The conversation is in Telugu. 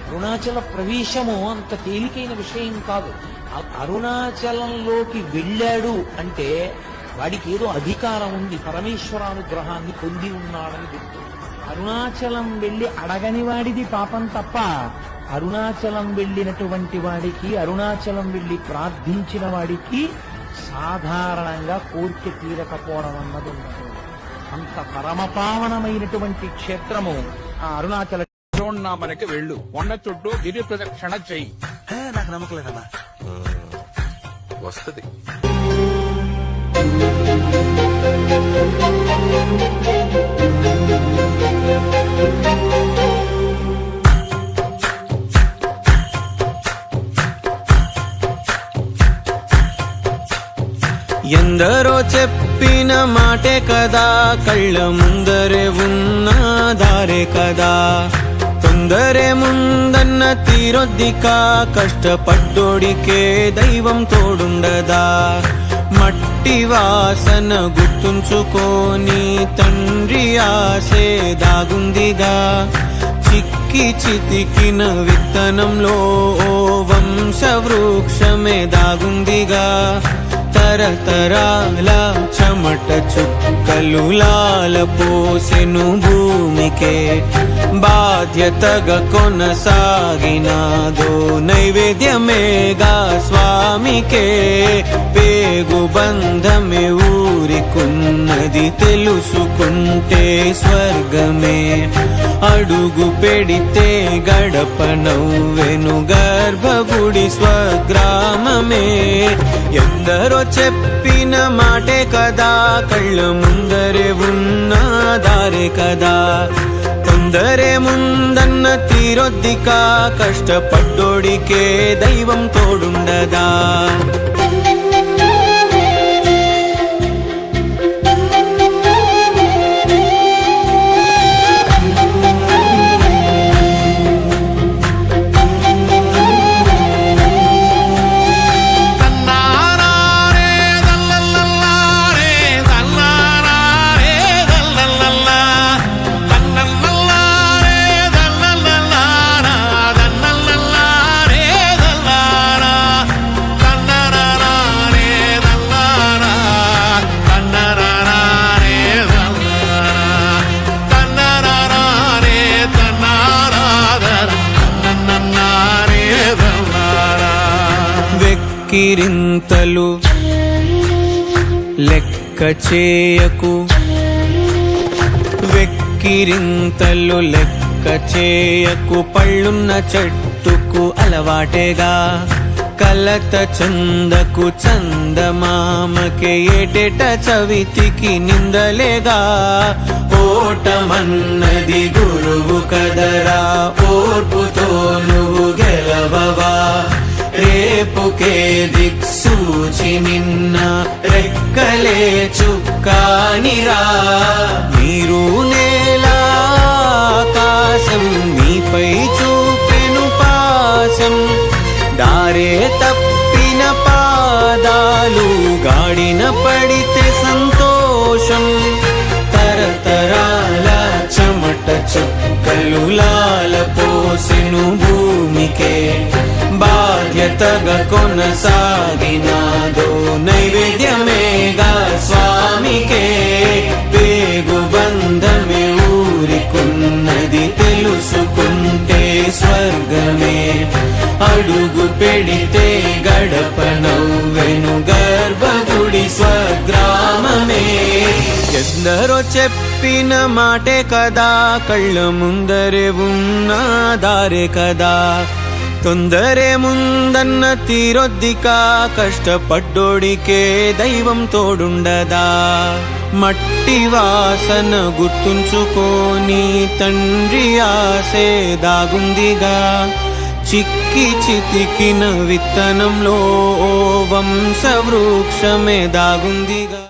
అరుణాచల ప్రవేశము అంత తేలికైన విషయం కాదు. అరుణాచలంలోకి వెళ్ళాడు అంటే వాడికి ఏదో అధికారం ఉంది, పరమేశ్వరానుగ్రహాన్ని పొంది ఉన్నాడని గుర్తు. అరుణాచలం వెళ్ళి అడగని వాడిది పాపం తప్ప, అరుణాచలం వెళ్ళినటువంటి వాడికి, అరుణాచలం వెళ్ళి ప్రార్థించిన వాడికి సాధారణంగా కోరిక తీరకపోవడం అన్నది ఉండదు. అంత పరమపావనమైనటువంటి క్షేత్రము ఆ అరుణాచల. మనకి వెళ్ళు, కొండ చుట్టూ గిరి ప్రదక్షిణ చెయ్యి. నాకు నమ్మకం లేదన్నా. వస్తుంది. ఎందరో చెప్పిన మాటే కదా, కళ్ళ ముందరే ఉన్న దారే కదా. తొందరే ముందన్న తీరొద్దిక, కష్టపడ్డోడికే దైవం తోడుండదా. మట్టి వాసన గుర్తుంచుకోని తండ్రి ఆశే దాగుందిగా. చిక్కి చితికిన విత్తనంలో ఓ వంశవృక్షమే దాగుందిగా. తరతరాల చెమట చుక్కలు లాల పోసెను భూమికే, బాధ్యతగా కొనసాగినాదో నైవేద్యమేగా స్వామికే. పేగు బంధమే ఊరికున్నది తెలుసుకుంటే స్వర్గమే. అడుగు పెడితే గడప నవ్వెను గర్భగుడి స్వగ్రామమే. ఎందరో చెప్పిన మాటే కదా, కళ్ళ ముందరే ఉన్న దారే కదా. తొందరే ముందన్న తీరొద్దిక, కష్టపడ్డోడికే దైవం తోడుండదా. వెక్కిరింతలు లెక్క చేయకు, వెక్కిరింతలు లెక్క చేయకు. పళ్ళున్న చెట్టుకు అలవాటేగా, కలత చందకు చందమామకే ఏటేట చవితికి నిందలేగా. ఓటమన్నది గురువు కదరా, ఓర్పుతో నువ్వు గెలవవా. రేపుకే దిక్సూచి నిన్న రెక్కలే చుక్కానిరా. మీరు నేల ఆకాశం నీపై చూపెను పాశం. దారే తప్పిన పాదాలు గాడిన పడితే సంతోషం. తరతరాల చెమట చుక్కలు లాల పోసెను భూమికే, బాధ్యతగా కొనసాగినాదో నైవేద్యమేగా స్వామికే. పేగు బంధమే ఊరికున్నది తెలుసుకుంటే స్వర్గమే. అడుగు పెడితే గడప నవ్వెను గర్భగుడి స్వగ్రామమే. ఎందరో చెప్పిన మాటే కదా, కళ్ళ ముందరే ఉన్న దారే కదా. తొందరే ముందన్న తీరొద్దిక, కష్టపడ్డోడికే దైవం తోడుండదా. మట్టి వాసన గుర్తుంచుకోని తండ్రి ఆశే దాగుందిగా. చిక్కి చితికిన విత్తనంలో ఓ వంశవృక్షమే దాగుందిగా.